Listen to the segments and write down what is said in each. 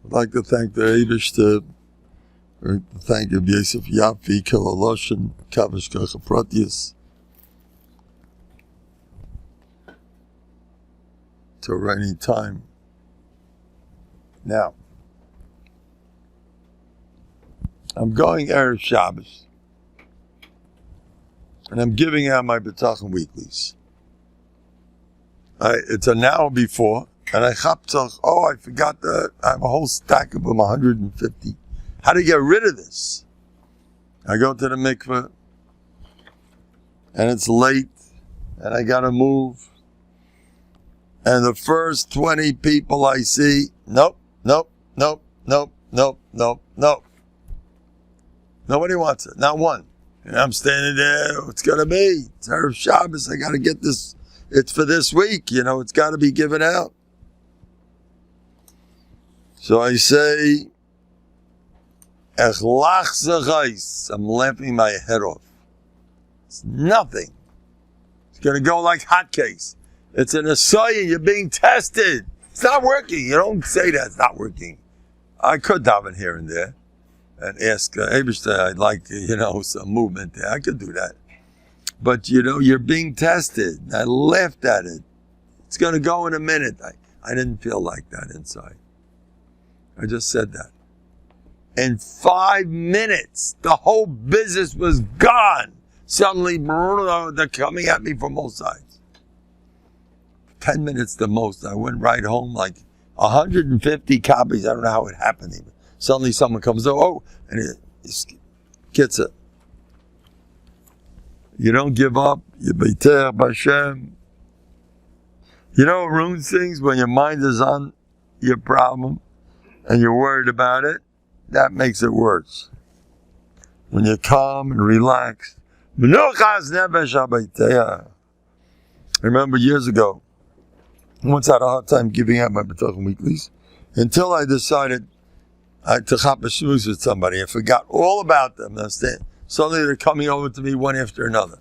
I'd like to thank the Eibishter, thank Rabbi Yosef Yafi, Kilaloshin, Kavish Kochaprotius, to a rainy time. Now, I'm going Erev Shabbos, and I'm giving out my Bטחון weeklies. It's an hour before, and I forgot that I have a whole stack of them, 150. How do you get rid of this? I go to the mikveh, and it's late, and I gotta move. And the first 20 people I see, nope. Nobody wants it, not one. And I'm standing there, it's gonna be, it's Erev Shabbos, I gotta get this, it's for this week, it's gotta be given out. So I say, I'm laughing my head off. It's nothing. It's going to go like hotcakes. It's an asaya, you're being tested. It's not working. You don't say that it's not working. I could daven here and there and ask, Eibishter, I'd like, some movement there. I could do that. But, you're being tested. I laughed at it. It's going to go in a minute. I didn't feel like that inside. I just said that. In 5 minutes, the whole business was gone. Suddenly, they're coming at me from both sides. 10 minutes the most. I went right home, like 150 copies. I don't know how it happened even. Suddenly someone comes over, and it gets it. You don't give up. You beiter b'Hashem. You know what ruins things? When your mind is on your problem and you're worried about it, that makes it worse. When you're calm and relaxed. I remember years ago, I once had a hard time giving out my Bטחון weeklies until I decided to chop a shmooze with somebody. I forgot all about them. Suddenly they're coming over to me one after another.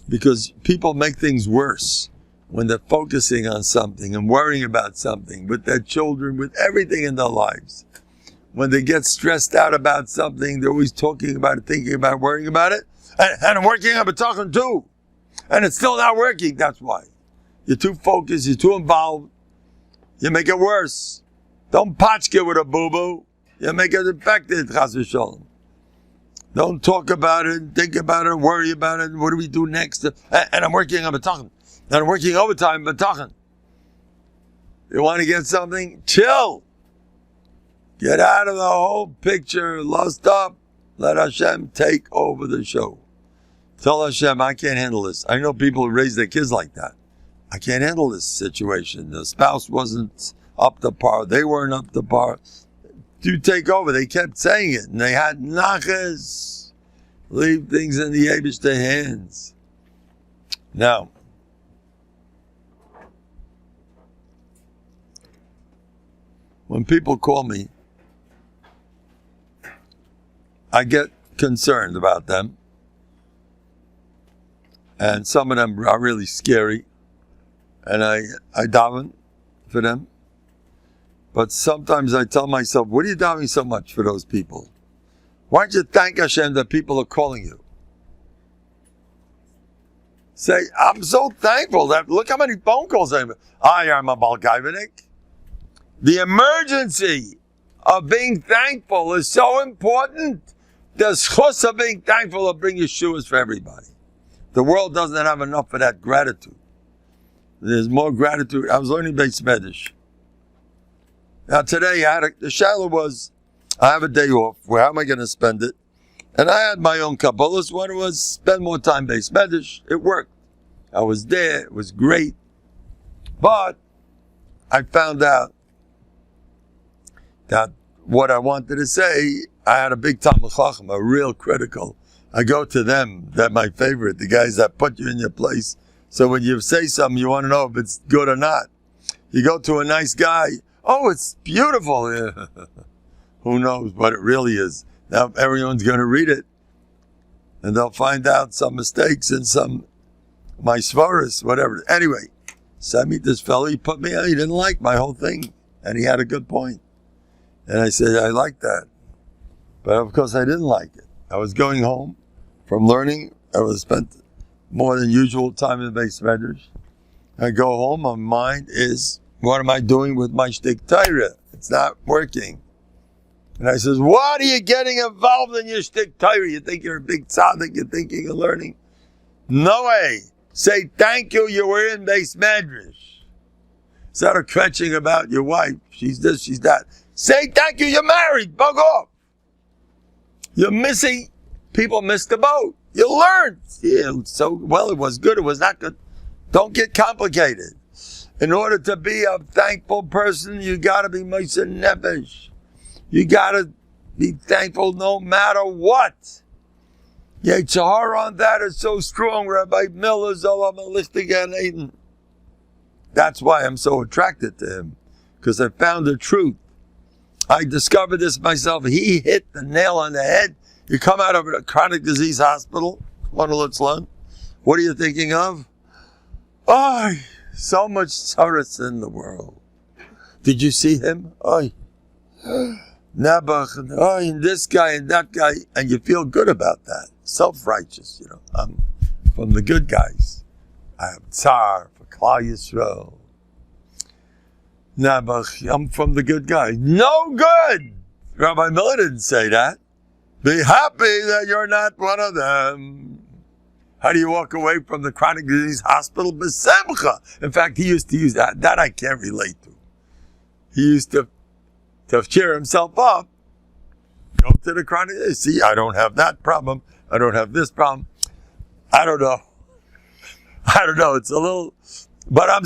Because people make things worse when they're focusing on something and worrying about something with their children, with everything in their lives. When they get stressed out about something, they're always talking about it, thinking about it, worrying about it. And I'm working on Bטחון too. And it's still not working. That's why. You're too focused, you're too involved. You make it worse. Don't patchke with a boo-boo. You make it infected, chas v'sholom. Don't talk about it, think about it, worry about it. What do we do next? And I'm working on Bטחון. And I'm working overtime Bטחון. You want to get something? Chill. Get out of the whole picture. Lust up. Let Hashem take over the show. Tell Hashem, I can't handle this. I know people who raise their kids like that. I can't handle this situation. The spouse wasn't up to par. They weren't up to par. You take over. They kept saying it. And they had naches. Leave things in the Eibishter hands. Now, when people call me, I get concerned about them. And some of them are really scary. And I daven for them. But sometimes I tell myself, what are you davening so much for those people? Why don't you thank Hashem that people are calling you? Say, I'm so thankful that, look how many phone calls I am a Balgaivanik. The emergency of being thankful is so important. The schus of being thankful will bring yeshuas for everybody. The world doesn't have enough of that gratitude. There's more gratitude. I was learning Beis Medrash. Now today, the shaila was, I have a day off. Where am I going to spend it? And I had my own Kabbalahs. One was spend more time Beis Medrash. It worked. I was there. It was great. But I found out that what I wanted to say, I had a big Talmid Chacham, a real critical. I go to them. They're my favorite, the guys that put you in your place. So when you say something, you want to know if it's good or not. You go to a nice guy. Oh, it's beautiful. Yeah. Who knows what it really is? Now everyone's going to read it. And they'll find out some mistakes and some, my svaris, whatever. Anyway, so I meet this fellow. He put me on. He didn't like my whole thing. And he had a good point. And I said, I like that. But of course I didn't like it. I was going home from learning. I was spent more than usual time in the base measures. I go home, my mind is, what am I doing with my shtick Torah? It's not working. And I says, what are you getting involved in your shtick Torah? You think you're a big tzaddik, you think you're learning? No way. Say thank you were in base medrash. Instead of kvetching about your wife, she's this, she's that. Say thank you, you're married, bug off. You're missing, people missed the boat. You learned. Yeah, so, well, it was good, it was not good. Don't get complicated. In order to be a thankful person, you gotta be Moshe Nefesh. You gotta be thankful no matter what. Yitzhar on that is so strong, Rabbi Miller, Zolam Eden. That's why I'm so attracted to him, because I found the truth. I discovered this myself. He hit the nail on the head. You come out of a chronic disease hospital, what are you thinking of? Oh, so much sorrows in the world. Did you see him? Oh, Nebuch, and this guy and that guy, and you feel good about that. Self-righteous, I'm from the good guys. I have Tsar for Klal Yisrael. Nebuch, I'm from the good guys. No good! Rabbi Miller didn't say that. Be happy that you're not one of them. How do you walk away from the chronic disease hospital? B'semcha. In fact, he used to use that. That I can't relate to. He used to cheer himself up. Go to the chronic disease. See, I don't have that problem. I don't have this problem. I don't know. It's a little, but I'm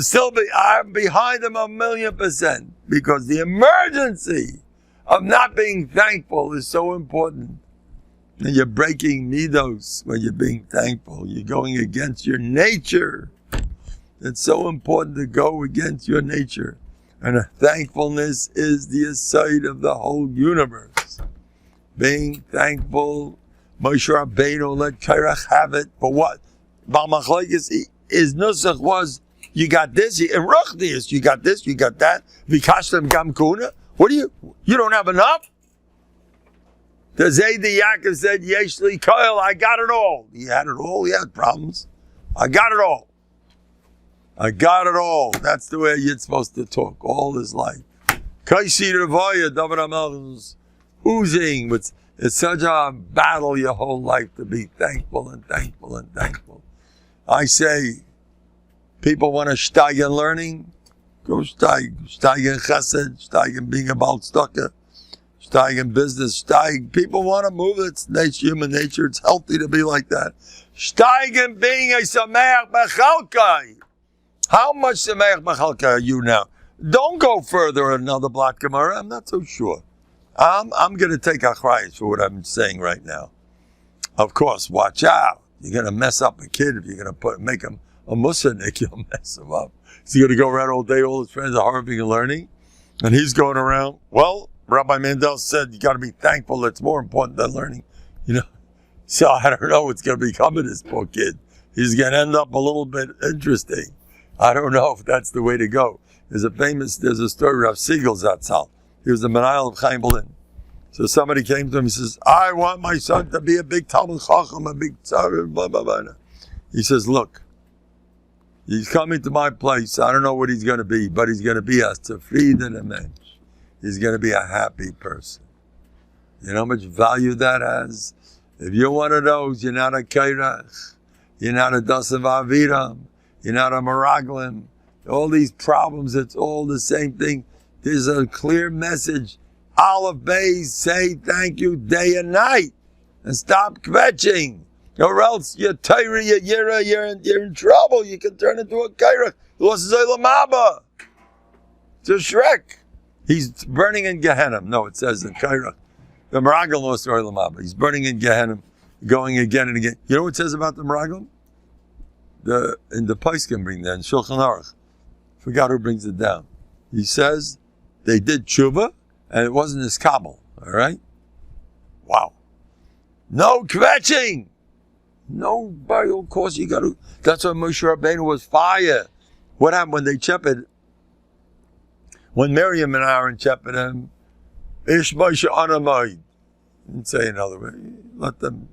behind him 1,000,000%, because the emergency of not being thankful is so important. And you're breaking midos when you're being thankful. You're going against your nature. It's so important to go against your nature. And thankfulness is the aside of the whole universe. Being thankful, Moshe Rabbeinu let Kairach have it. For what? His nusach was, you got this, in Ruchnius, you got this, you got that. Vikashtem gam kuna. What do you don't have enough? The Zaydi Yaakov said, Yeshli Koil, I got it all. He had it all, he had problems. I got it all. I got it all. That's the way you're supposed to talk all his life. Kaisi Revoya, David Amel's oozing. It's such a battle your whole life to be thankful and thankful and thankful. I say, people want to steig in learning, go steig in chesed, steig in being a balstucker, steig in business, steig. People want to move. It's human nature. It's healthy to be like that. Steig in being a sameach bechalkai. How much sameach bechalkai are you now? Don't go further another block Gemara. I'm not so sure. I'm going to take achrayus for what I'm saying right now. Of course, watch out. You're going to mess up a kid if you're going to make him a musanik. You'll mess him up. He's going to go around all day. All his friends are harping and learning, and he's going around. Well, Rabbi Mendel said you got to be thankful. It's more important than learning. So I don't know what's going to become of this poor kid. He's going to end up a little bit interesting. I don't know if that's the way to go. There's a story of Siegel Zatzal. He was the Menayel of Chaim Berlin. So somebody came to him, he says, I want my son to be a big Talmud Chacham, a big tzar, blah, blah, blah. He says, look, he's coming to my place. I don't know what he's going to be, but he's going to be a tzafrid and a mensch. He's going to be a happy person. You know how much value that has? If you're one of those, you're not a kairach, you're not a dasav aviram, you're not a meraglim. All these problems, it's all the same thing. There's a clear message. Aleph Beis, say thank you day and night, and stop kvetching, or else you're Torah, you're Yira, you're in trouble. You can turn into a kairach. It's a Shrek. He's burning in Gehenna. No, it says in kairach. The Meraglim lost Olam Haba. He's burning in Gehenna, going again and again. You know what it says about the Meraglim? In the Paiskim bring that in Shulchan Aruch. Forgot who brings it down. He says they did tshuva, and it wasn't his kabel, all right? Wow. No kvetching. Nobody, of course, you got to. That's why Moshe Rabbeinu was fire. What happened when they chepped? When Miriam and Aaron chepped him, Ish Moshe Anamai. Didn't say another way. Let them.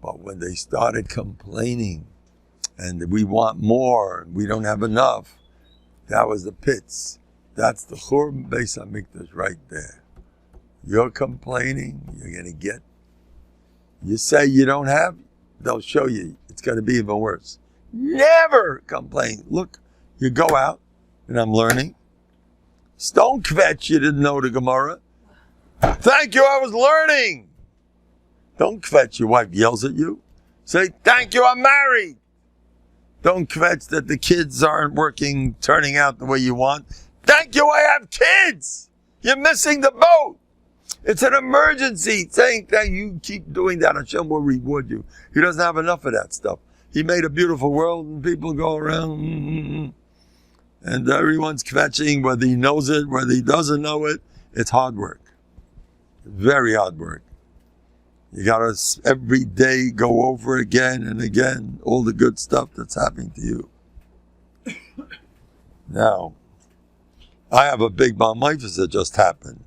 But when they started complaining, and we want more, and we don't have enough, that was the pits. That's the Churban Beis HaMikdash right there. You're complaining, you're going to get. You say you don't have, they'll show you. It's going to be even worse. Never complain. Look, you go out, and I'm learning. Don't kvetch, you didn't know the Gemara. Thank you, I was learning. Don't kvetch, your wife yells at you. Say, thank you, I'm married. Don't kvetch that the kids aren't working, turning out the way you want. Thank you, I have kids. You're missing the boat. It's an emergency. Saying that you keep doing that, Hashem will reward you. He doesn't have enough of that stuff. He made a beautiful world and people go around and everyone's kvetching, whether he knows it, whether he doesn't know it. It's hard work. Very hard work. You gotta every day go over again and again all the good stuff that's happening to you. Now, I have a big Bar Mitzvah that just happened.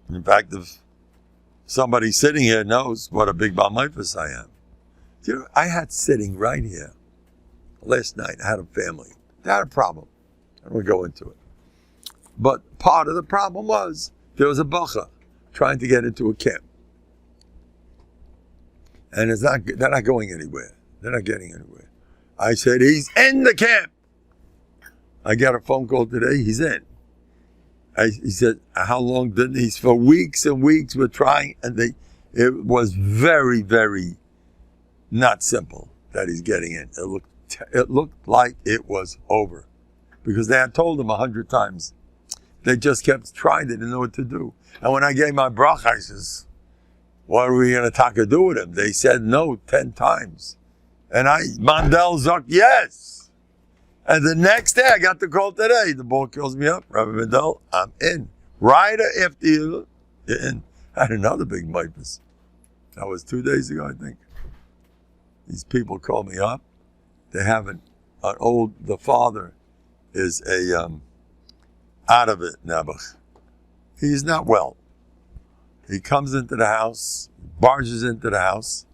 In fact, if somebody sitting here knows what a big Bar Mitzvah I am. You know, I had sitting right here last night. I had a family. They had a problem. I don't want to go into it. But part of the problem was there was a bacha trying to get into a camp. And they're not going anywhere. They're not getting anywhere. I said, he's in the camp. I got a phone call today. He's in. He said, how long didn't he? For weeks and weeks we're trying. And it was very, very not simple that he's getting in. It looked like it was over. Because they had told him 100 times. They just kept trying. They didn't know what to do. And when I gave my bracha, I says, what are we going to do with him? They said no 10 times. And Mandel Zuck, yes. And the next day, I got the call today. The ball calls me up. Rabbi Mendel, I'm in. Right after you're in. I had another big mipus. That was 2 days ago, I think. These people called me up. They have the father is out of it, Nebuch. He's not well. He comes into the house, barges into the house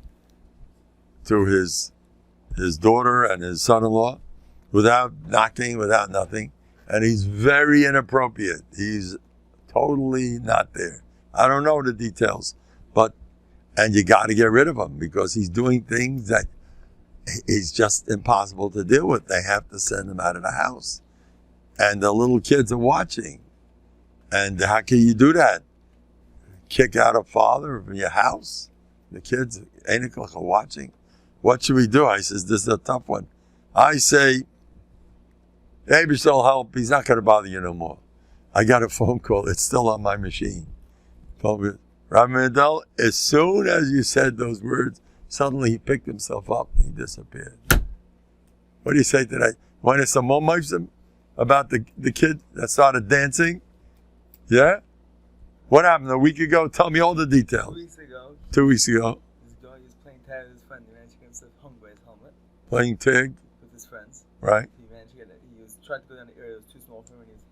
to his daughter and his son-in-law without knocking, without nothing. And he's very inappropriate. He's totally not there. I don't know the details, and you got to get rid of him because he's doing things that he's just impossible to deal with. They have to send him out of the house. And the little kids are watching. And how can you do that? Kick out a father from your house? The kids ain't watching. What should we do? I says, this is a tough one. I say, maybe she'll help. He's not going to bother you no more. I got a phone call. It's still on my machine. Told me, Rabbi Mendel, as soon as you said those words, suddenly he picked himself up and he disappeared. What do you say today? Want to some more mifsim about the kid that started dancing? Yeah? What happened a week ago? Tell me all the details. 2 weeks ago. 2 weeks ago. He was playing tag with his friend. He managed to get himself hung by his helmet. Playing tag? With his friends. Right. He managed to get it. He was trying to go down the area that was too small for him, and he was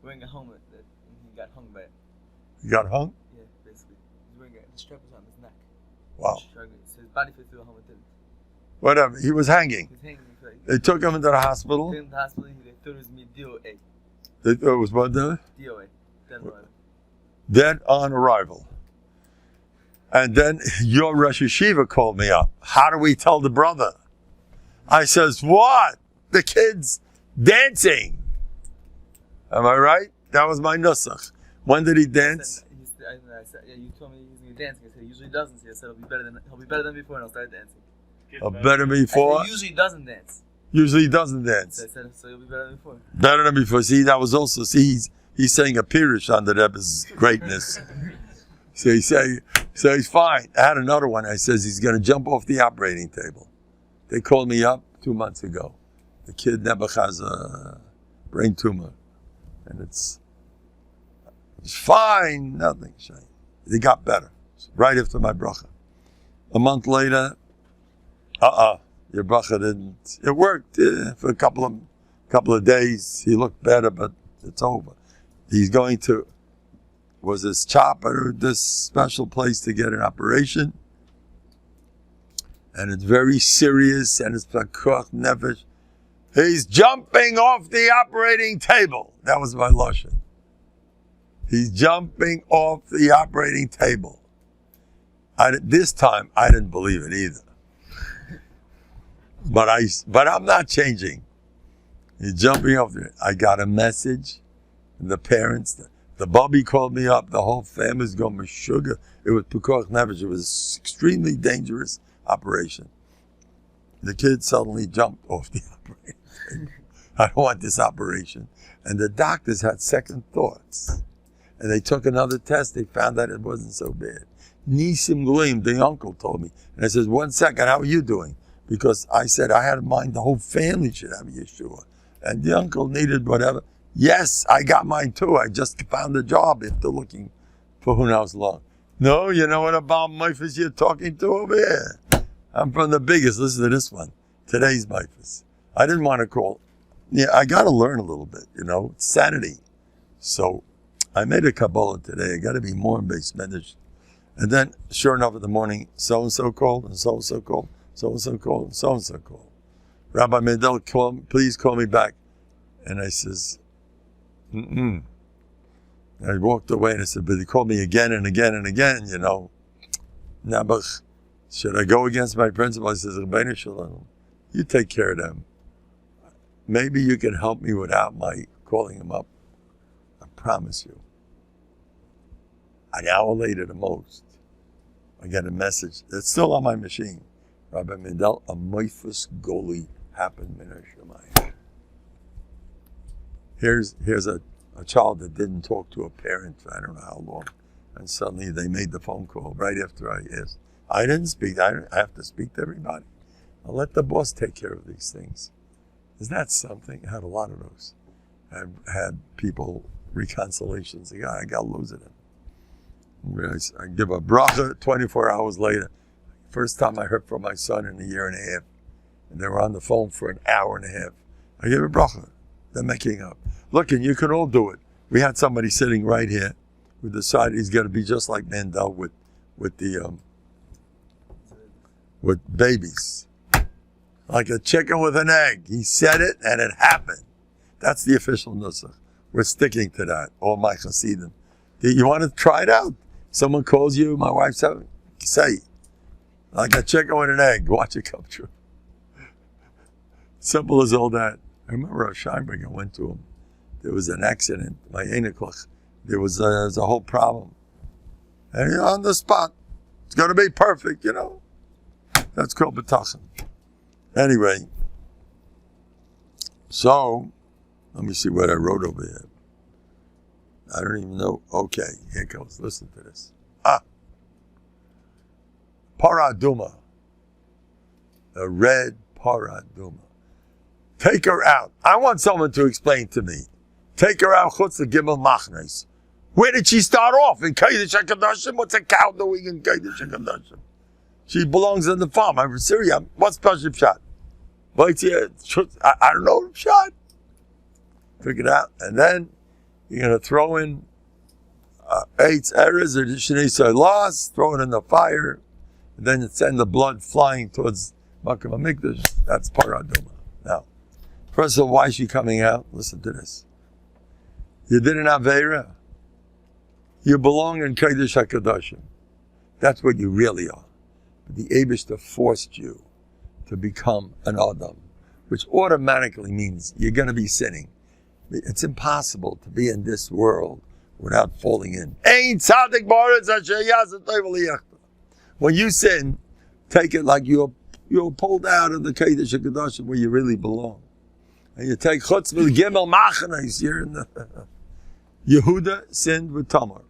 wearing a helmet and he got hung by it. He got hung? Yeah, basically. He was wearing it. The strap was on his neck. Wow. So his body fit through the helmet didn't. Whatever. He was hanging. He was hanging. They took him into the hospital. They took him to the hospital. They thought it was DOA. They thought it was what? DOA. Dead on arrival. And then your Rosh Yeshiva called me up. How do we tell the brother? I says, what? The kid's dancing. Am I right? That was my nusach. When did he dance? I said, yeah, you told me he's going to dance. I said, he usually doesn't. I said, he'll be better than before and I'll start dancing. Better than before? I said, usually doesn't dance. Usually doesn't dance. So I said, so he'll be better than before. Better than before. See, that was also, he's saying a pirish on the Rebbe's greatness. So he's fine. I had another one. I says he's going to jump off the operating table. They called me up 2 months ago. The kid never has a brain tumor. And it's fine, nothing. He got better. Right after my bracha. A month later, your bracha didn't. It worked for a couple of days. He looked better, but it's over. He's going to was this chopper, this special place to get an operation. And it's very serious, and it's pekuach nefesh. He's jumping off the operating table. That was my lashon. He's jumping off the operating table. This time, I didn't believe it either. But I'm not changing. He's jumping off there. I got a message. The parents, the Bobby called me up. The whole family's going with sugar. It was pekuach nefesh. It was extremely dangerous operation. The kid suddenly jumped off the operation. I don't want this operation. And the doctors had second thoughts. And they took another test. They found that it wasn't so bad. Nisim Gleim, the uncle, told me. And I said, 1 second, how are you doing? Because I said I had in mind the whole family should have Yeshua. And the uncle needed whatever. Yes, I got mine too. I just found a job after looking for who knows long. No, you know what about Mifus you're talking to over here? I'm from the biggest. Listen to this one. Today's Mifus. I didn't want to call. Yeah, I got to learn a little bit, It's sanity. So I made a Kabbalah today. I got to be more in base meditation. And then, sure enough, in the morning, so-and-so called, and so-and-so called, so-and-so called, and so-and-so called. Rabbi Mendel, please call me back. And I says, And I walked away and I said, but he called me again and again and again, Nabach, should I go against my principle? I says, Rabbeinu Shalom, you take care of them. Maybe you can help me without my calling him up. I promise you. An hour later, the most, I get a message. It's still on my machine. Rabbi Mendel, a Mifus Goli happened in Shemayim. Here's a child that didn't talk to a parent for I don't know how long. And suddenly they made the phone call right after I asked. I didn't speak. I have to speak to everybody. I'll let the boss take care of these things. Isn't that something? I had a lot of those. I've had people, reconciliations. I got loads of them. I give a bracha 24 hours later. First time I heard from my son in a year and a half. And they were on the phone for an hour and a half. I give a bracha. They're making up. Look, and you can all do it. We had somebody sitting right here who decided he's going to be just like Mendel with babies. Like a chicken with an egg. He said it and it happened. That's the official nusach. We're sticking to that. All my chassidim. You want to try it out? Someone calls you, my wife said, say, like a chicken with an egg. Watch it come true. Simple as all that. I remember a Scheinberger went to him. There was an accident. My Einiklach. There was a whole problem. And on the spot. It's going to be perfect, That's called Bטחון. Anyway. So, let me see what I wrote over here. I don't even know. Okay, here it goes. Listen to this. Paraduma. A red paraduma. Take her out. I want someone to explain to me. Take her out. Chutz the Gimel Machnes. Where did she start off? In Kodesh HaKadoshim? What's a cow doing in Kodesh HaKadoshim? She belongs in the farm. I'm from Syria. What's Pasha Pshat? I don't know Pshat. Took it out. And then you're going to throw in 8 errors or Shnei Solas, throw it in the fire, and then send the blood flying towards Makam HaMikdash. That's Paraduma. Now, first of all, why is she coming out? Listen to this. You did an Aveira. You belong in Kodesh HaKadoshim. That's what you really are. But the Eibishter forced you to become an Adam, which automatically means you're going to be sinning. It's impossible to be in this world without falling in. When you sin, take it like you're pulled out of the Kodesh HaKadoshim where you really belong. And you take Chutz Gimel Machnes, you're in the... Yehuda sinned with Tamar.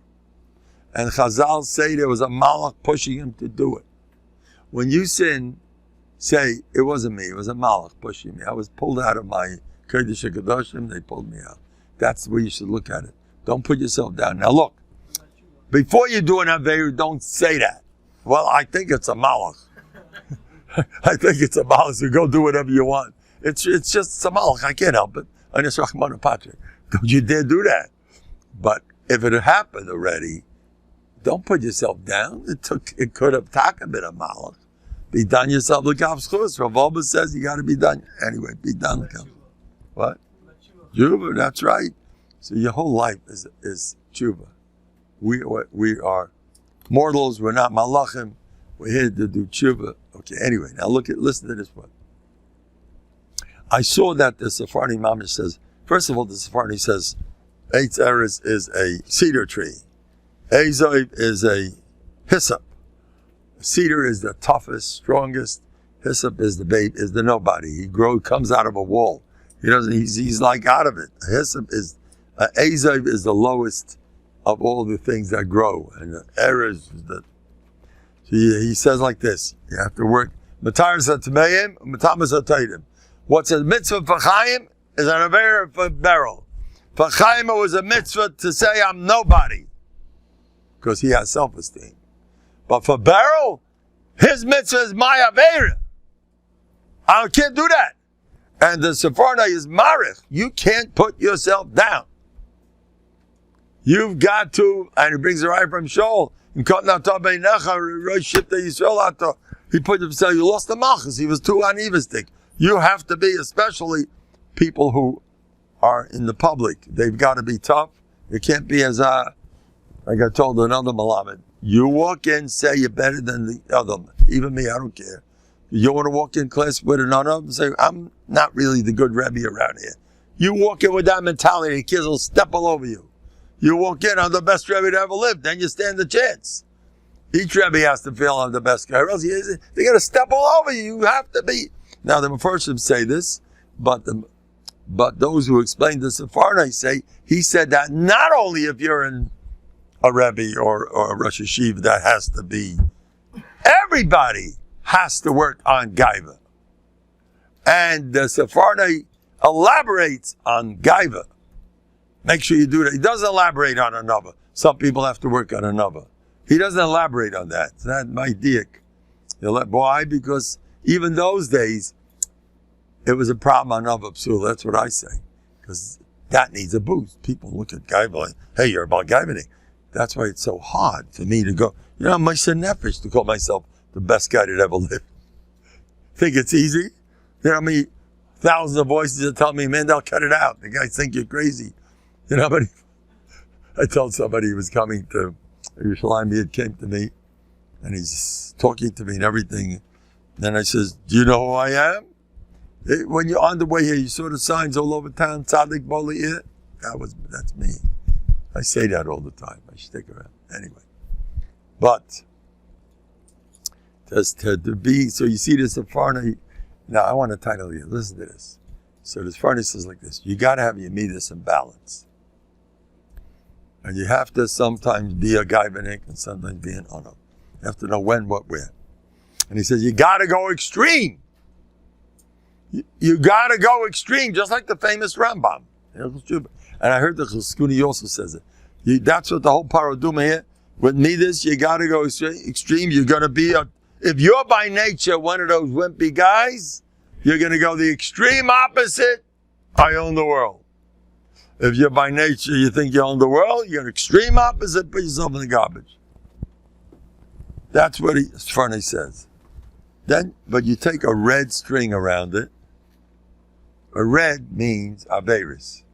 And Chazal say there was a malach pushing him to do it. When you sin, say, it wasn't me, it was a malach pushing me. I was pulled out of my Kodesh HaKadoshim, they pulled me out. That's the way you should look at it. Don't put yourself down. Now look, before you do an Aveir, don't say that. Well, I think it's a malach. I think it's a malach, so go do whatever you want. It's just a malach, I can't help it. Don't you dare do that. But if it had happened already, don't put yourself down. It could have been a malach. Be done yourself l'kaf schus. Rav Alba says you got to be done anyway. Be done l'kaf. What? Tshuva. That's right. So your whole life is tshuva. We are mortals. We're not malachim. We're here to do tshuva. Okay. Anyway, now listen to this one. I saw that the Sephardi Mamish says. First of all, the Sephardi says, Eitz Eretz is a cedar tree. Ezoiv is a hyssop. Cedar is the toughest, strongest. Hyssop is the nobody. He comes out of a wall. He's like out of it. Hyssop is, Ezoiv is the lowest of all the things that grow. And Eretz is he says like this, you have to work. What's a mitzvah for Chaim is an avera for Beryl. For Chaim, it was a mitzvah to say, I'm nobody. Because he has self-esteem. But for Beryl, his mitzvah is my avera. I can't do that. And the Sephardi is marich. You can't put yourself down. You've got to, and he brings it right from Shaul. He put himself, you lost the malchus. He was too unevistic. You have to be, especially people who are in the public. They've got to be tough. You can't be as like I told another Malamed. You walk in, say you're better than the other. Even me, I don't care. You want to walk in class with another and say, I'm not really the good Rebbe around here. You walk in with that mentality, the kids will step all over you. You walk in, I'm the best Rebbe to ever lived, then you stand a chance. Each Rebbe has to feel I'm the best guy, or else they're going to step all over you. You have to be. Now, the Mepharshim say this, but those who explain the Sephardi say, he said that not only if you're in a Rebbe or a Rosh Hashiva, that has to be. Everybody has to work on Gaiva. And the Sephardi elaborates on Gaiva. Make sure you do that. He doesn't elaborate on another. Some people have to work on another. He doesn't elaborate on that. It's not my dick. Why? Because even those days, it was a problem on Nava Psul. That's what I say. Because that needs a boost. People look at Gaiva like, hey, you're about Gaivaning. That's why it's so hard for me to go, my nefesh to call myself the best guy that ever lived. Think it's easy? How many thousands of voices that tell me, Mendel, cut it out. The guys think you're crazy. But I told somebody he was coming to Yerushalayim, he came to me, and he's talking to me and everything. Then I says, do you know who I am? When you're on the way here, you saw the signs all over town, Tzadik Boli. That's me. I say that all the time. I stick around. Anyway. But, to be, so you see this Sephardi. Now, I want to title you. Listen to this. So this Sephardi says like this. You got to have your midas in balance. And you have to sometimes be a Gaivanik and sometimes be an Ono. You have to know when, what, where. And he says, you got to go extreme. You got to go extreme, just like the famous Rambam. And I heard the Cheskuni also says it. That's what the whole paraduma here. With midas, you got to go extreme. You're going to be, if you're by nature one of those wimpy guys, you're going to go the extreme opposite. I own the world. If you're by nature, you think you own the world, you're an extreme opposite, put yourself in the garbage. That's what Sfarney says. Then, but you take a red string around it. A red means Averis,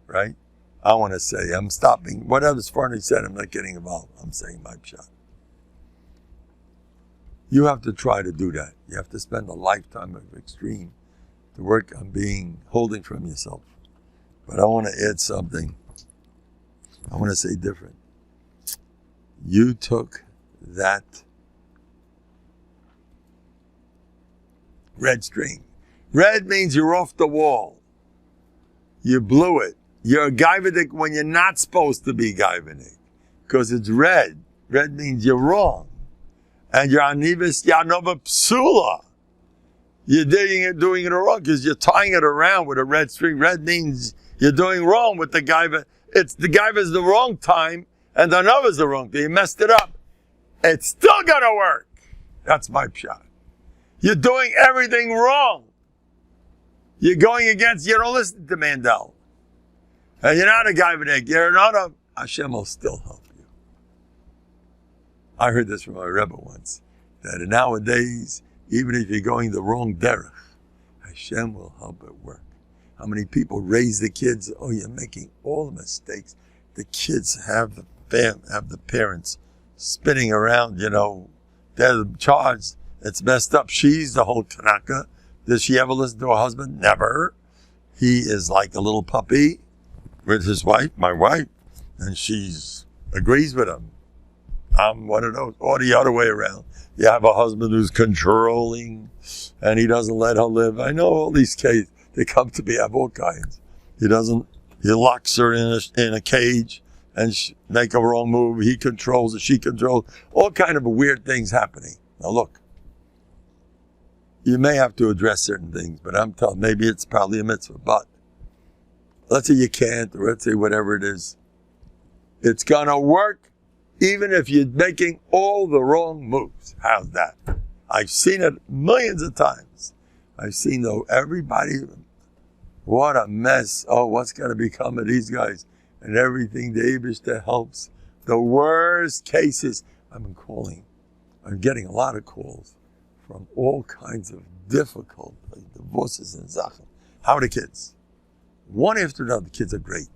right? I want to say, I'm stopping. Whatever Sfarney said, I'm not getting involved. I'm saying my shot. You have to try to do that. You have to spend a lifetime of extreme to work on holding from yourself. But I want to add something. I want to say different. You took that red string. Red means you're off the wall. You blew it. You're a Gaivadik when you're not supposed to be Gaivadik. Because it's red. Red means you're wrong. And you're anivis yanova psula. You're doing it wrong because you're tying it around with a red string. Red means you're doing wrong with the Gaiva. It's the Gaiva's the wrong time and the Nova's the wrong time. You messed it up. It's still gonna work. That's my shot. You're doing everything wrong. You're going against, you don't listen to Mendel. And you're not a Gaivadik. You're not Hashem will still help you. I heard this from my Rebbe once, that nowadays, even if you're going the wrong derech, Hashem will help it work. How many people raise the kids? Oh, you're making all the mistakes. The kids have the parents spinning around, they're charged. It's messed up. She's the whole Tanaka. Does she ever listen to her husband? Never. He is like a little puppy with his wife, my wife, and she's agrees with him. I'm one of those, or the other way around. You have a husband who's controlling, and he doesn't let her live. I know all these cases. They come to me of all kinds. He locks her in a cage and make a wrong move. He controls her, she controls. All kind of weird things happening. Now look, you may have to address certain things, but I'm telling, maybe it's probably a mitzvah, but let's say you can't, or let's say whatever it is. It's gonna work even if you're making all the wrong moves. How's that? I've seen it millions of times. I've seen everybody, what a mess. Oh, what's going to become of these guys? And everything, the Eibishter helps. The worst cases, I'm getting a lot of calls from all kinds of difficult divorces and Sachen. How are the kids? One after another, the kids are great.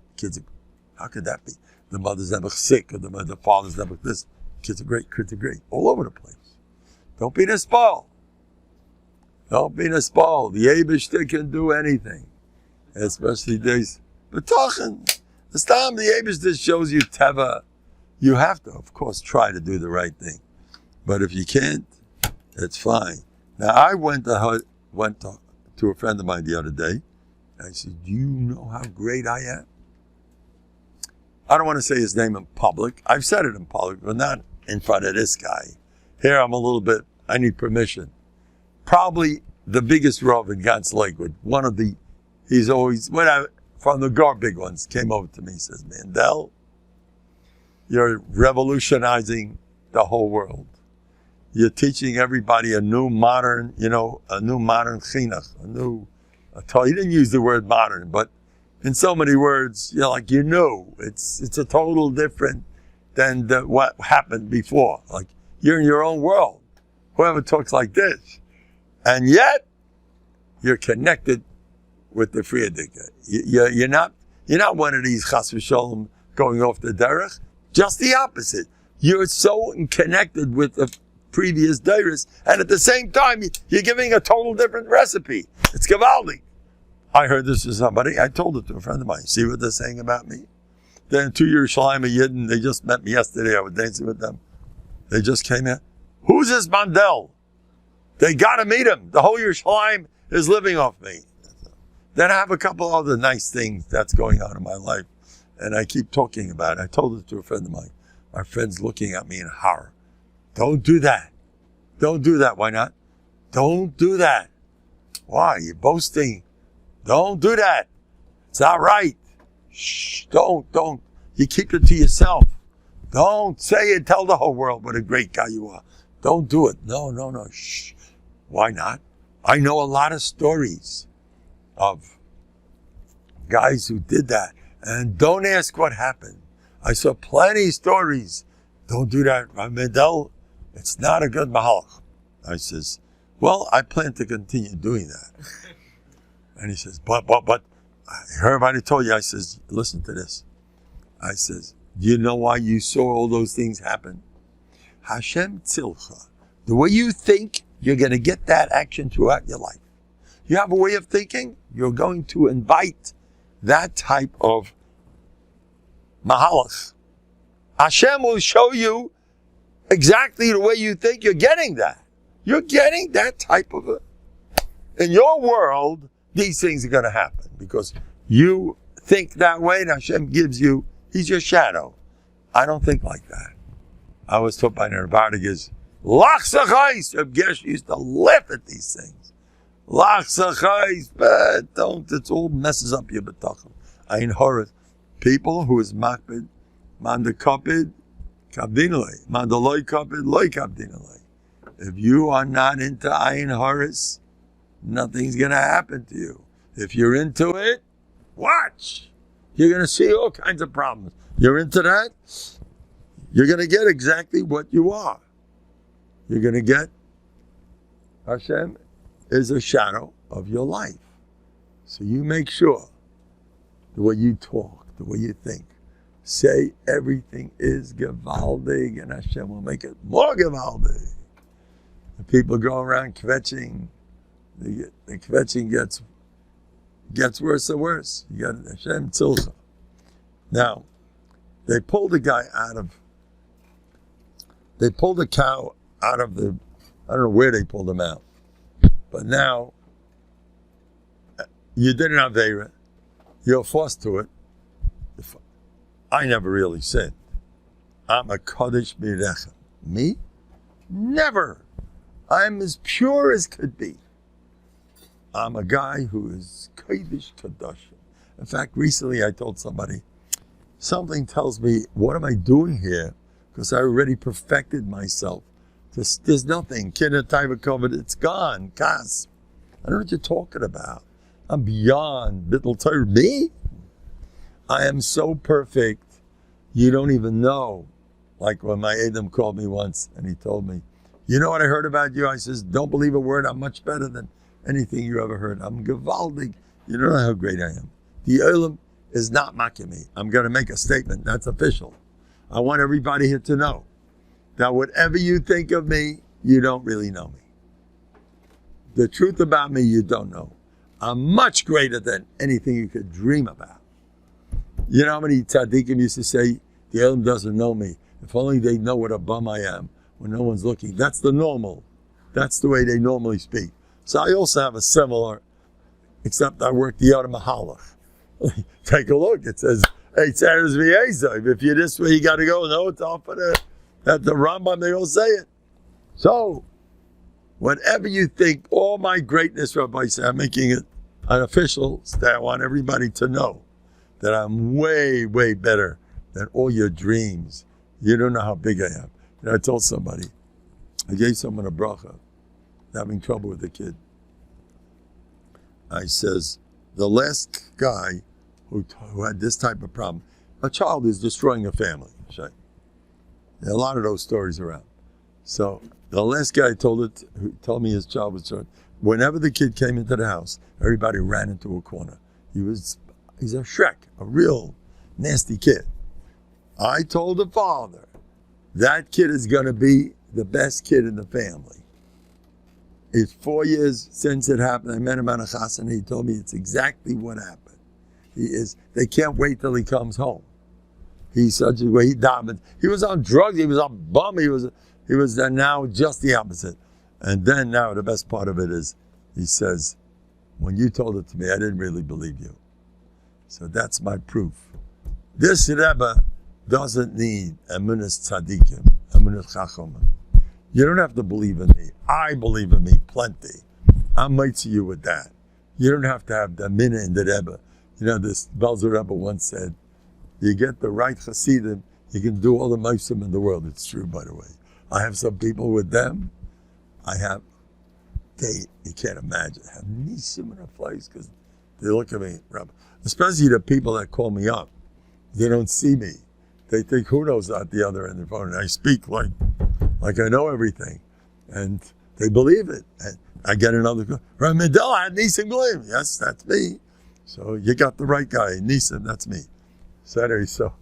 How could that be? The mother's never sick, or the father's never this. Kids are great, all over the place. Don't be spoiled. Don't be spoiled. The Eibishter can do anything. Especially these Bטחון. This time the Eibishter shows you Teva. You have to, of course, try to do the right thing. But if you can't, it's fine. Now, I went to a friend of mine the other day. I said, do you know how great I am? I don't want to say his name in public. I've said it in public, but not in front of this guy. Here I need permission. Probably the biggest Rav in God's Lakewood. He's always, from the big ones, came over to me and says, Mendel, you're revolutionizing the whole world. You're teaching everybody a new modern chinuch, he didn't use the word modern, but in so many words, it's a total different than what happened before. Like, you're in your own world. Whoever talks like this. And yet, you're connected with the Friedrich. You're not one of these chas v'sholom going off the derech. Just the opposite. You're so connected with the previous derech, and at the same time, you're giving a total different recipe. It's gewaldig. I heard this to somebody. I told it to a friend of mine. See what they're saying about me? Then 2 Yerushalayim Yidden, they just met me yesterday. I was dancing with them. They just came in. Who's this Mendel? They got to meet him. The whole Yerushalayim is living off me. Then I have a couple other nice things that's going on in my life, and I keep talking about it. I told it to a friend of mine. My friend's looking at me in horror. Don't do that. Don't do that. Why not? Don't do that. Why? You're boasting. Don't do that. It's not right. Shh. Don't. You keep it to yourself. Don't say it. Tell the whole world what a great guy you are. Don't do it. No. Shh. Why not? I know a lot of stories of guys who did that. And don't ask what happened. I saw plenty of stories. Don't do that. Mendel, it's not a good mahalach. I says, well, I plan to continue doing that. And he says, but, everybody told you. I says, listen to this. I says, do you know why you saw all those things happen? Hashem tzilcha. The way you think, you're going to get that action throughout your life. You have a way of thinking, you're going to invite that type of mahalach. Hashem will show you exactly the way you think. You're getting that. You're getting that type of in your world, these things are going to happen because you think that way and Hashem gives you, He's your shadow. I don't think like that. I was taught by Nobhardok is Lach Sachais. Reb Gersh used to laugh at these things. Lach Sachais, but don't, it all messes up your Bטחון. Ein Horeth. People who is makbid, mandekopid, kabdinale, mandaloi kopid, loi kabdinale. If you are not into Ein Horeth, nothing's going to happen to you. If you're into it, watch. You're going to see all kinds of problems. You're into that? You're going to get exactly what you are. You're going to get, Hashem is a shadow of your life. So you make sure the way you talk, the way you think, say everything is gewaldig, and Hashem will make it more gewaldig. The people go around kvetching. The kvetching gets worse and worse. You got Hashem tzilcha. Now, they pulled a cow out of the, I don't know where they pulled him out. But now, you did an Aveira, you're forced to it. I never really sinned. I'm a Kaddish B'Rechem. Me? Never. I'm as pure as could be. I'm a guy who is Kaddish Kaddish. In fact, recently I told somebody, something tells me, what am I doing here? Because I already perfected myself. There's nothing. It's gone. Kas. I don't know what you're talking about. I'm beyond Bittul Torah. Me? I am so perfect, you don't even know. Like when my Adam called me once and he told me, you know what I heard about you? I says, don't believe a word. I'm much better than anything you ever heard. I'm gewaldig. You don't know how great I am. The Olam is not mocking me. I'm going to make a statement. That's official. I want everybody here to know that whatever you think of me, you don't really know me. The truth about me, you don't know. I'm much greater than anything you could dream about. You know how many tzaddikim used to say, the Olam doesn't know me. If only they know what a bum I am when no one's looking. That's the normal. That's the way they normally speak. So I also have a similar, except I work the Yad Mahalach. Take a look. It says, hey, if you're this way, you got to go. No, it's off of at the Rambam, they all say it. So, whatever you think, all my greatness, Rabbi say, I'm making it an official stay. I want everybody to know that I'm way, way better than all your dreams. You don't know how big I am. You know, I told somebody, I gave someone a bracha, having trouble with a kid. I says, the last guy who had this type of problem, a child is destroying a family. There are a lot of those stories around. So the last guy who told me his child was destroyed. Whenever the kid came into the house, everybody ran into a corner. He's a Shrek, a real nasty kid. I told the father, that kid is going to be the best kid in the family. It's 4 years since it happened. I met him on a chasana. He told me it's exactly what happened. They can't wait till he comes home. He's such a way he dominated. He was on drugs. He was on bum. He was now just the opposite. And then now the best part of it is, he says, when you told it to me, I didn't really believe you. So that's my proof. This Rebbe doesn't need emunas tzaddikim, emunas chachomim. You don't have to believe in me. I believe in me plenty. I'm mighty you with that. You don't have to have the minna in the Rebbe. You know, this Belzer Rebbe once said, you get the right chassidim, you can do all the meisim in the world. It's true, by the way. I have some people with them. You can't imagine, have nisim in a place because they look at me, Rebbe. Especially the people that call me up. They don't see me. They think, who knows at the other end of the phone? And I speak like I know everything. And they believe it. And I get another call. Mendel, I had Nisim Glim. Yes, that's me. So you got the right guy. Nisim, that's me. So anyway, so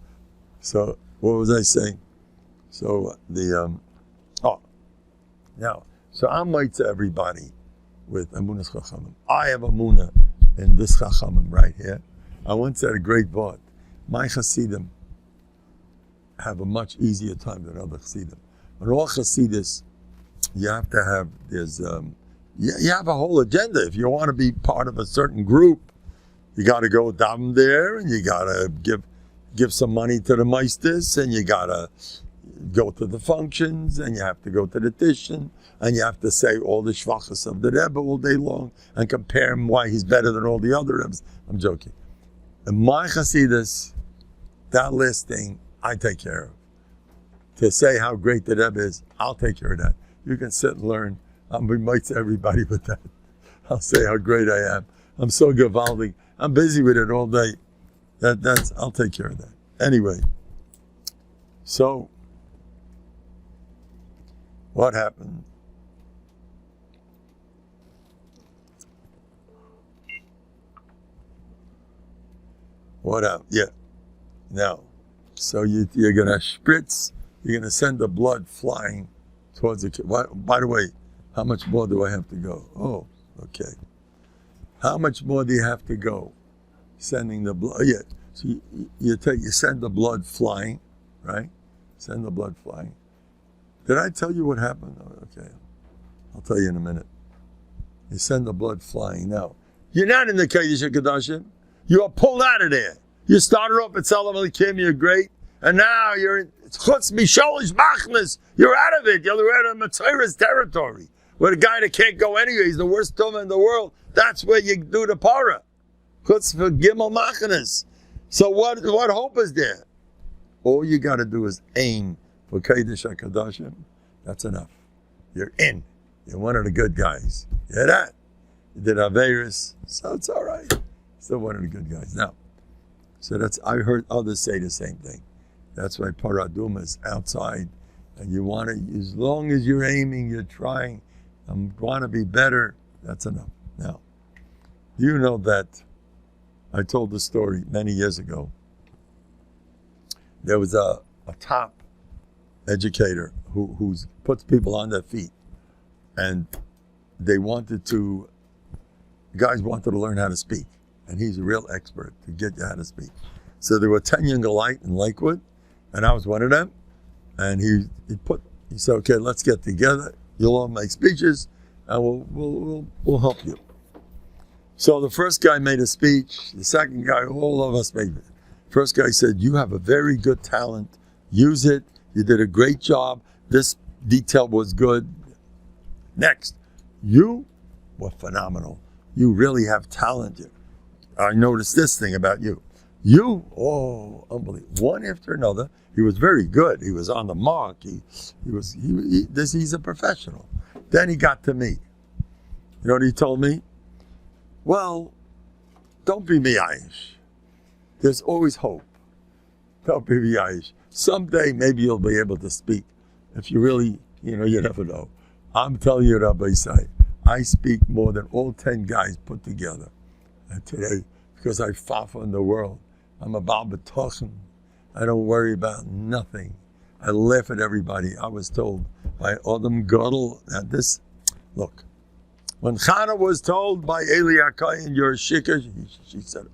what was I saying? So so I'm right to everybody with Emunas Chachamim. I have Amuna in this Chachamim right here. I once had a great thought. My Chassidim have a much easier time than other Chassidim. In all Chassidus, you have to have, you have a whole agenda. If you want to be part of a certain group, you got to go down there, and you got to give some money to the meisters, and you got to go to the functions, and you have to go to the tishin, and you have to say all the shvachas of the Rebbe all day long, and compare him why he's better than all the other Rebbes. I'm joking. In my Chassidus, that last thing, I take care of. To say how great the Rebbe is, I'll take care of that. You can sit and learn. I'll be might to everybody with that. I'll say how great I am. I'm so gewaldig. I'm busy with it all day. That's I'll take care of that. Anyway, so what happened? What happened? Yeah. Now, so you're gonna spritz. You're gonna send the blood flying towards the kid. By the way, how much more do I have to go? Oh, okay. How much more do you have to go? Sending the blood. Yeah. So you send the blood flying, right? Send the blood flying. Did I tell you what happened? Oh, okay. I'll tell you in a minute. You send the blood flying. Now, you're not in the Kodesh HaKodashim. You are pulled out of there. You started off at Salam Alikim, you're great, and now you're in Chutz Misholish Machnas. You're out of it. You're out of Matzira's territory. Where the guy that can't go anywhere, he's the worst tumah in the world. That's where you do the para. Chutz for Gimel Machnas. So what hope is there? All you got to do is aim for Kodesh HaKodashim. That's enough. You're in. You're one of the good guys. You hear that? You did Averis, so it's all right. Still one of the good guys. Now, so I heard others say the same thing. That's why Paraduma is outside, and you want to, as long as you're aiming, you're trying, want to be better, that's enough. Now, you know that I told the story many years ago. There was a top educator who puts people on their feet, and guys wanted to learn how to speak. And he's a real expert to get you how to speak. So there were 10 young light in Lakewood, and I was one of them. And he said, okay, let's get together. You'll all make speeches, and we'll help you. So the first guy made a speech. The second guy, all of us made it. First guy said, you have a very good talent. Use it. You did a great job. This detail was good. Next, you were phenomenal. You really have talent. I noticed this thing about you. Unbelievable. One after another, he was very good. He was on the mark. He's a professional. Then he got to me. You know what he told me? Well, don't be miyayish. There's always hope. Don't be miyayish. Someday maybe you'll be able to speak. If you really, you never know. I'm telling you, Rabbi Isai, I speak more than all 10 guys put together. And today, because I fought in the world, I'm about bטחון. I don't worry about nothing. I laugh at everybody. I was told by Adam Gadol that this, look, when Chana was told by Eli HaKohen, you're a shikah, she said,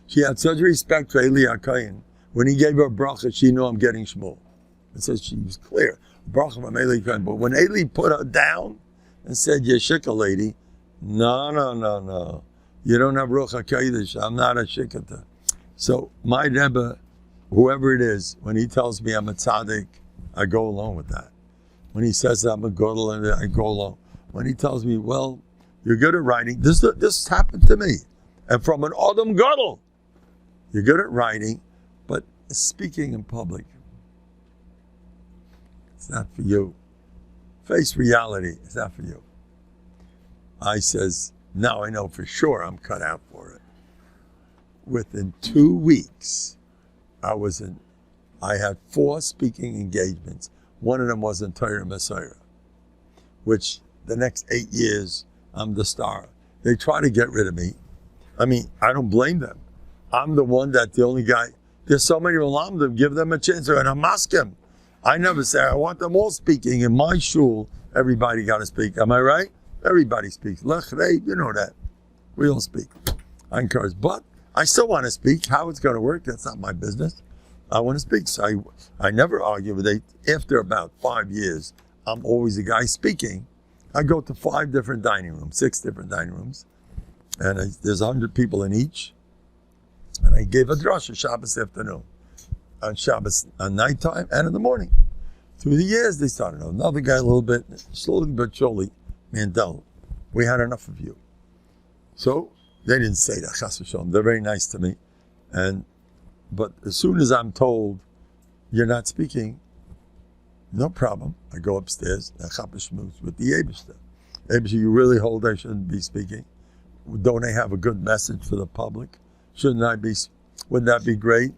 She had such respect for Eli HaKohen. When he gave her bracha, she knew I'm getting shmul. It says she was clear. Bracha from Eli HaKohen. But when Eli put her down and said, you're a shikah lady, no. You don't have Ruach HaKodesh. I'm not a shikata. So my Rebbe, whoever it is, when he tells me I'm a tzaddik, I go along with that. When he says I'm a gadol, I go along. When he tells me, well, you're good at writing, this happened to me. And from an Adam gadol, you're good at writing, but speaking in public, it's not for you. Face reality, it's not for you. I says, now I know for sure I'm cut out for it. Within 2 weeks, I had 4 speaking engagements. One of them was in Torah Messiah, which the next 8 years, I'm the star. They try to get rid of me. I mean, I don't blame them. I'm the one that the only guy, there's so many Olamdim, give them a chance, and I'm asking. I never say, I want them all speaking. In my shul, everybody got to speak. Am I right? Everybody speaks. Lechrei, you know that. We all speak. I encourage. But I still want to speak. How it's going to work, that's not my business. I want to speak. So I never argue with it. After about 5 years, I'm always the guy speaking. I go to 5 different dining rooms, 6 different dining rooms. And there's 100 people in each. And I gave a drasha Shabbos afternoon, on Shabbos at nighttime and in the morning. Through the years, they started. Another guy a little bit, slowly but surely, Mendel, we had enough of you. So they didn't say that, chas v'shalom. They're very nice to me. But as soon as I'm told, you're not speaking, no problem. I go upstairs, with the Eibishter. Eibishter, you really hold I shouldn't be speaking? Don't I have a good message for the public? Shouldn't I be? Wouldn't that be great?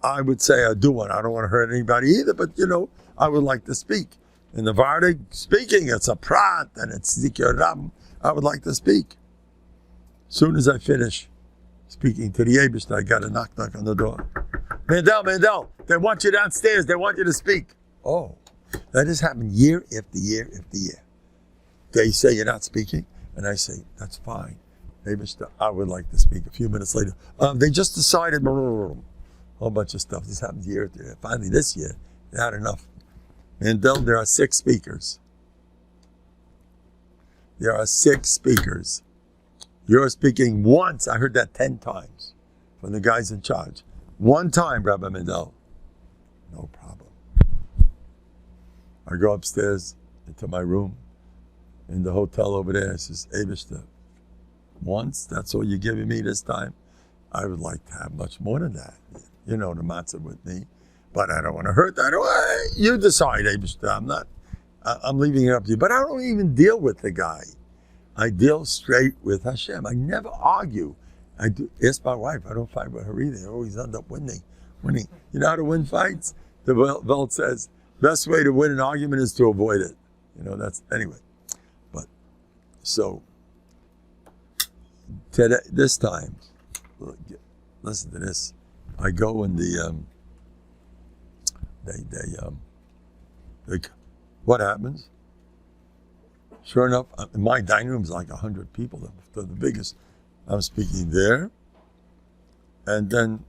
I would say I do want. I don't want to hurt anybody either, but I would like to speak. In Novhardok, speaking, it's a prat and it's zikaram. I would like to speak. Soon as I finish speaking to the Eibishter, I got a knock on the door. Mendel, they want you downstairs. They want you to speak. Oh, that has happened year after year after year. They say you're not speaking, and I say, that's fine. Eibishter, I would like to speak. A few minutes later, they just decided, a whole bunch of stuff. This happens year after year. Finally, this year, they had enough. Mendel, there are 6 speakers. There are 6 speakers. You're speaking once. I heard that 10 times from the guys in charge. One time, Rabbi Mendel. No problem. I go upstairs into my room in the hotel over there. I says, Eibishter, once, that's all you're giving me this time? I would like to have much more than that. The matzah with me. But I don't want to hurt. You decide, Eibishter. I'm leaving it up to you. But I don't even deal with the guy. I deal straight with Hashem. I never argue. I do ask my wife. I don't fight with her either. I always end up winning. You know how to win fights? The Welt says, best way to win an argument is to avoid it. Anyway. But, so, today, this time, listen to this. I go in the, what happens? Sure enough, my dining room is like 100 people. They're the biggest. I'm speaking there. And then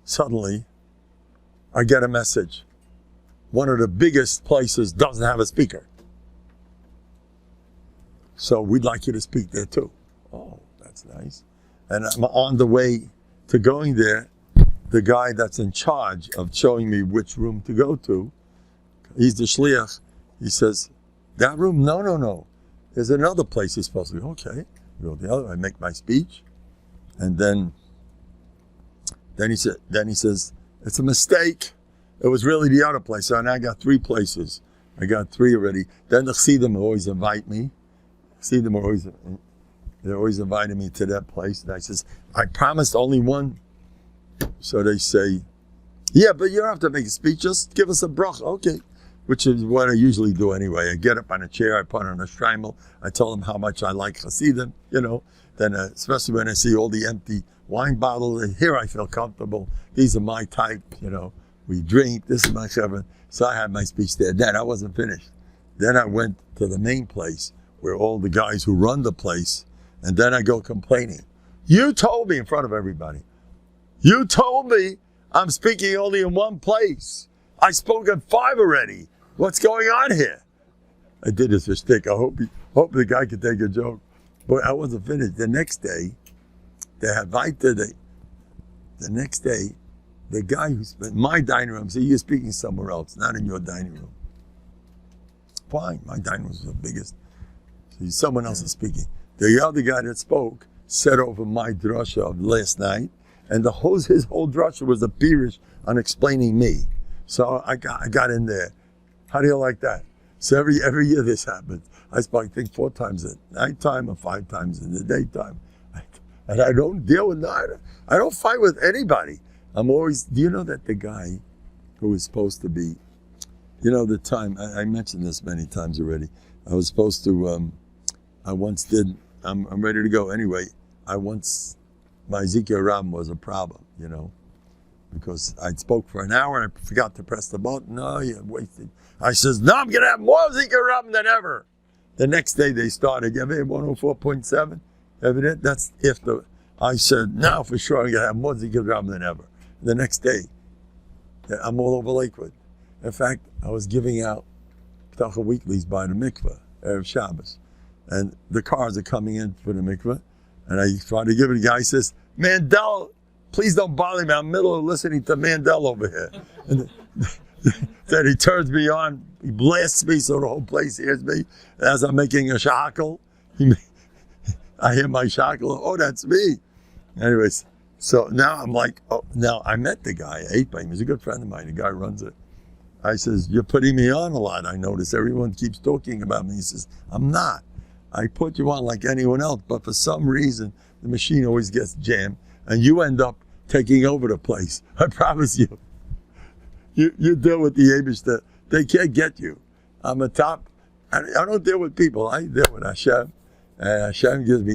suddenly I get a message. One of the biggest places doesn't have a speaker. So we'd like you to speak there too. Oh, that's nice. And I'm on the way to going there. The guy that's in charge of showing me which room to go to, he's the shliach. He says, that room? No. There's another place you're supposed to go. Okay. Go the other. I make my speech. And then he says, it's a mistake. It was really the other place. So now I got 3 places. I got 3 already. Then the chassidim always invite me. They're always inviting me to that place. And I says, I promised only one. So they say, yeah, but you don't have to make a speech. Just give us a bracha. Okay. Which is what I usually do anyway. I get up on a chair, I put on a shtreimel, I tell them how much I like chassidim, Then especially when I see all the empty wine bottles, here I feel comfortable. These are my type, We drink, this is my chevron. So I had my speech there. Then I wasn't finished. Then I went to the main place where all the guys who run the place, and then I go complaining. You told me in front of everybody. You told me I'm speaking only in one place. I spoke at 5 already. What's going on here? I did this for shtick. I hope the guy could take a joke. But I wasn't finished. The next day, they had the next day, the guy who's in my dining room said, you're speaking somewhere else, not in your dining room. Fine, my dining room was the biggest. So someone else is speaking. The other guy that spoke said over my drasha of last night, and his whole drasha was a pirish on explaining me. So I got in there. How do you like that? So every year this happens. I spoke, I think, 4 times at nighttime or 5 times in the daytime. And I don't deal with that. I don't fight with anybody. I'm always, do you know that the guy who was supposed to be, the time, I mentioned this many times already. I was supposed to, I once did, I'm ready to go. Anyway, my zikaram was a problem, because I spoke for an hour and I forgot to press the button. No, you wasted. I says, no, I'm going to have more zikaram than ever. The next day they started, you have 104.7? Evident? That's I said, no, for sure, I'm going to have more zikaram than ever. The next day, I'm all over Lakewood. In fact, I was giving out b'tachon weeklies by the mikveh, Erev Shabbos. And the cars are coming in for the mikveh. And I try to give it, the guy says, Mendel, please don't bother me. I'm in the middle of listening to Mendel over here. And then he turns me on. He blasts me so the whole place hears me. As I'm making a shackle, I hear my shackle. Oh, that's me. Anyways, so now I'm like, now I met the guy. I ate by him. He's a good friend of mine. The guy runs it. I says, you're putting me on a lot. I notice everyone keeps talking about me. He says, I'm not. I put you on like anyone else, but for some reason, the machine always gets jammed, and you end up taking over the place. I promise you. You deal with the Abishta. They can't get you. I'm a top. I don't deal with people. I deal with Hashem. And Hashem gives me